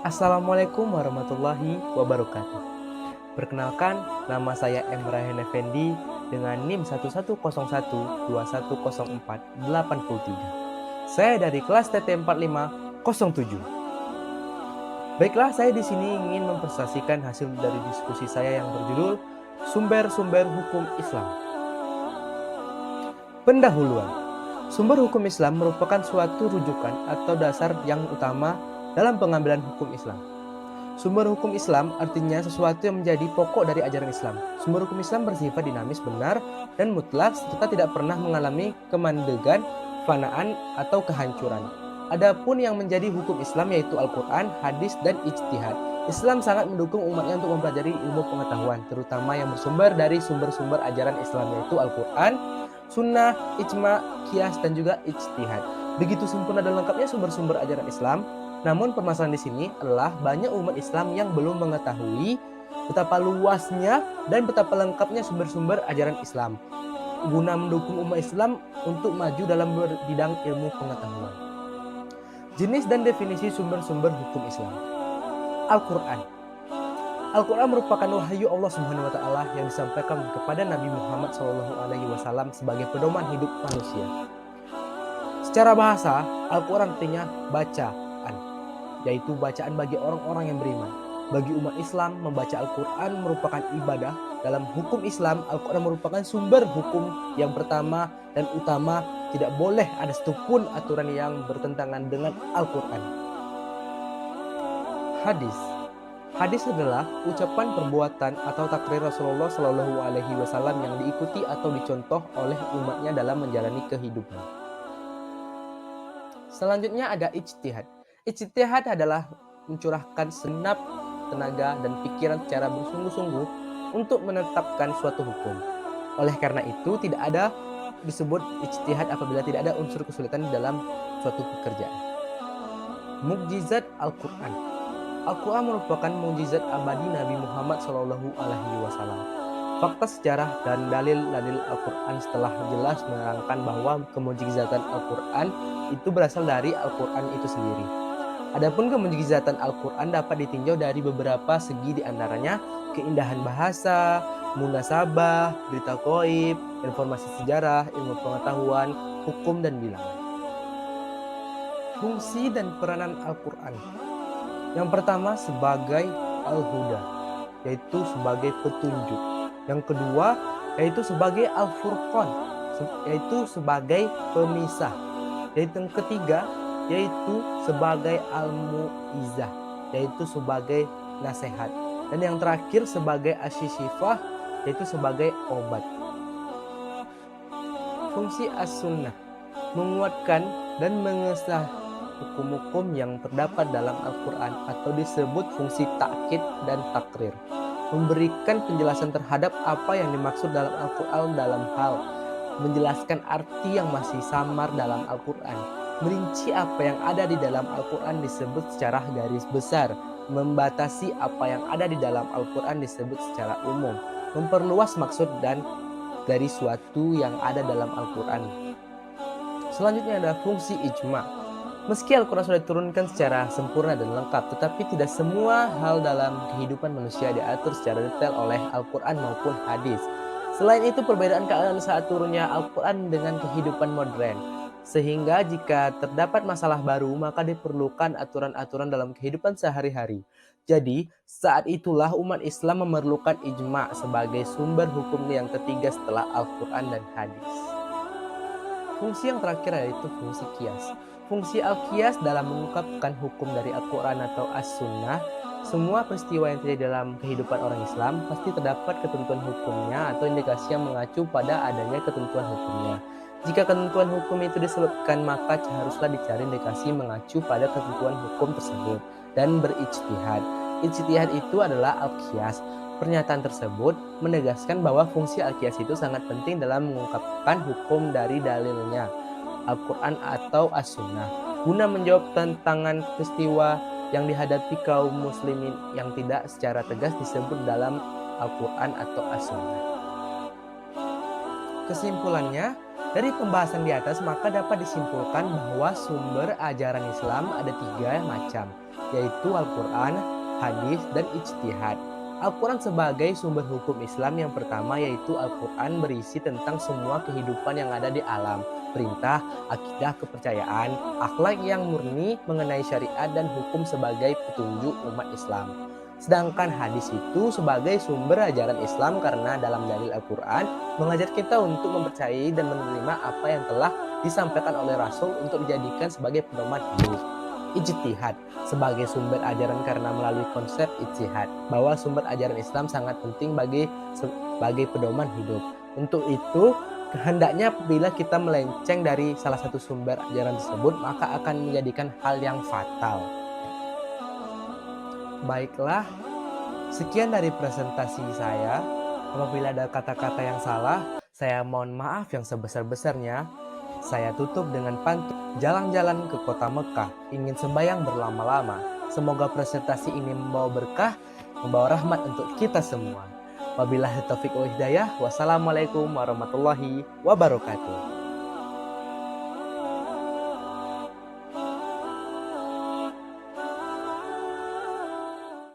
Assalamualaikum warahmatullahi wabarakatuh. Perkenalkan, nama saya Emrahen Effendi dengan NIM 1101210483. Saya dari kelas TT 4507. Baiklah, saya di sini ingin mempresentasikan hasil dari diskusi saya yang berjudul Sumber-sumber Hukum Islam. Pendahuluan. Sumber hukum Islam merupakan suatu rujukan atau dasar yang utama dalam pengambilan hukum Islam. Sumber hukum Islam artinya sesuatu yang menjadi pokok dari ajaran Islam. Sumber hukum Islam bersifat dinamis, benar, dan mutlak serta tidak pernah mengalami kemandegan, fanaan, atau kehancuran. Adapun yang menjadi hukum Islam yaitu Al-Quran, hadis, dan ijtihad. Islam sangat mendukung umatnya untuk mempelajari ilmu pengetahuan, terutama yang bersumber dari sumber-sumber ajaran Islam yaitu Al-Quran, Sunnah, Ijma, Qiyas, dan juga ijtihad. Begitu sempurna dan lengkapnya sumber-sumber ajaran Islam. Namun permasalahan di sini adalah banyak umat Islam yang belum mengetahui betapa luasnya dan betapa lengkapnya sumber-sumber ajaran Islam guna mendukung umat Islam untuk maju dalam bidang ilmu pengetahuan. Jenis dan definisi sumber-sumber hukum Islam. Al-Quran. Al-Quran merupakan wahyu Allah Subhanahu wa taala yang disampaikan kepada Nabi Muhammad SAW sebagai pedoman hidup manusia. Secara bahasa, Al-Quran artinya bacaan, yaitu bacaan bagi orang-orang yang beriman. Bagi umat Islam, membaca Al-Quran merupakan ibadah. Dalam hukum Islam, Al-Quran merupakan sumber hukum yang pertama dan utama. Tidak boleh ada satupun aturan yang bertentangan dengan Al-Quran. Hadis. Hadis adalah ucapan, perbuatan, atau takrir Rasulullah SAW yang diikuti atau dicontoh oleh umatnya dalam menjalani kehidupan. Selanjutnya ada ijtihad. Ijtihad adalah mencurahkan segenap tenaga dan pikiran secara bersungguh-sungguh untuk menetapkan suatu hukum. Oleh karena itu, tidak ada disebut ijtihad apabila tidak ada unsur kesulitan di dalam suatu pekerjaan. Mukjizat Al-Quran. Al-Quran merupakan mukjizat abadi Nabi Muhammad SAW. Fakta sejarah dan dalil-dalil Al-Quran setelah jelas menerangkan bahwa kemukjizatan Al-Quran itu berasal dari Al-Quran itu sendiri. Adapun kemukjizatan Al-Quran dapat ditinjau dari beberapa segi, diantaranya keindahan bahasa, munasabah, berita ghaib, informasi sejarah, ilmu pengetahuan, hukum, dan bilangan. Fungsi dan peranan Al-Quran. Yang pertama sebagai Al-Huda, yaitu sebagai petunjuk. Yang kedua yaitu sebagai Al-Furqan, yaitu sebagai pemisah. Yaitu yang ketiga yaitu sebagai Al-Mu'izah, yaitu sebagai nasihat. Dan yang terakhir sebagai Asyishifah, yaitu sebagai obat. Fungsi As-Sunnah, menguatkan dan mengesah hukum-hukum yang terdapat dalam Al-Quran atau disebut fungsi takkid dan takrir. Memberikan penjelasan terhadap apa yang dimaksud dalam Al-Quran dalam hal menjelaskan arti yang masih samar dalam Al-Quran. Merinci apa yang ada di dalam Al-Quran disebut secara garis besar. Membatasi apa yang ada di dalam Al-Quran disebut secara umum. Memperluas maksud dan dari suatu yang ada dalam Al-Quran. Selanjutnya ada fungsi ijma. Meski Al-Quran sudah diturunkan secara sempurna dan lengkap, tetapi tidak semua hal dalam kehidupan manusia diatur secara detail oleh Al-Quran maupun hadis. Selain itu, perbedaan keadaan saat turunnya Al-Quran dengan kehidupan modern. Sehingga jika terdapat masalah baru, maka diperlukan aturan-aturan dalam kehidupan sehari-hari. Jadi, saat itulah umat Islam memerlukan ijma sebagai sumber hukum yang ketiga setelah Al-Quran dan hadis. Fungsi yang terakhir yaitu fungsi qiyas. Fungsi al-qiyas dalam mengungkapkan hukum dari Al-Quran atau As-Sunnah. Semua peristiwa yang terjadi dalam kehidupan orang Islam pasti terdapat ketentuan hukumnya atau indikasi yang mengacu pada adanya ketentuan hukumnya. Jika ketentuan hukum itu disebutkan, maka haruslah dicari indikasi mengacu pada ketentuan hukum tersebut dan berijtihad. Ijtihad itu adalah al-qiyas. Pernyataan tersebut menegaskan bahwa fungsi al-qiyas itu sangat penting dalam mengungkapkan hukum dari dalilnya, Al-Quran atau As-Sunnah, guna menjawab tantangan peristiwa yang dihadapi kaum muslimin yang tidak secara tegas disebut dalam Al-Quran atau As-Sunnah. Kesimpulannya, dari pembahasan di atas maka dapat disimpulkan bahwa sumber ajaran Islam ada 3 macam, yaitu Al-Quran, hadis, dan ijtihad. Al-Quran sebagai sumber hukum Islam yang pertama, yaitu Al-Quran berisi tentang semua kehidupan yang ada di alam, perintah, akidah, kepercayaan, akhlak yang murni mengenai syariat dan hukum sebagai petunjuk umat Islam. Sedangkan hadis itu sebagai sumber ajaran Islam karena dalam dalil Al-Quran mengajar kita untuk mempercayai dan menerima apa yang telah disampaikan oleh Rasul untuk dijadikan sebagai pedoman hidup. Ijtihad sebagai sumber ajaran karena melalui konsep ijtihad bahwa sumber ajaran Islam sangat penting sebagai pedoman hidup. Untuk itu, kehendaknya apabila kita melenceng dari salah satu sumber ajaran tersebut, maka akan menjadikan hal yang fatal. Baiklah, sekian dari presentasi saya. Apabila ada kata-kata yang salah, saya mohon maaf yang sebesar-besarnya. Saya tutup dengan pantun, jalan-jalan ke kota Mekah, ingin sembahyang berlama-lama. Semoga presentasi ini membawa berkah, membawa rahmat untuk kita semua. Wabillahi taufiq wa hidayah. Wassalamualaikum warahmatullahi wabarakatuh.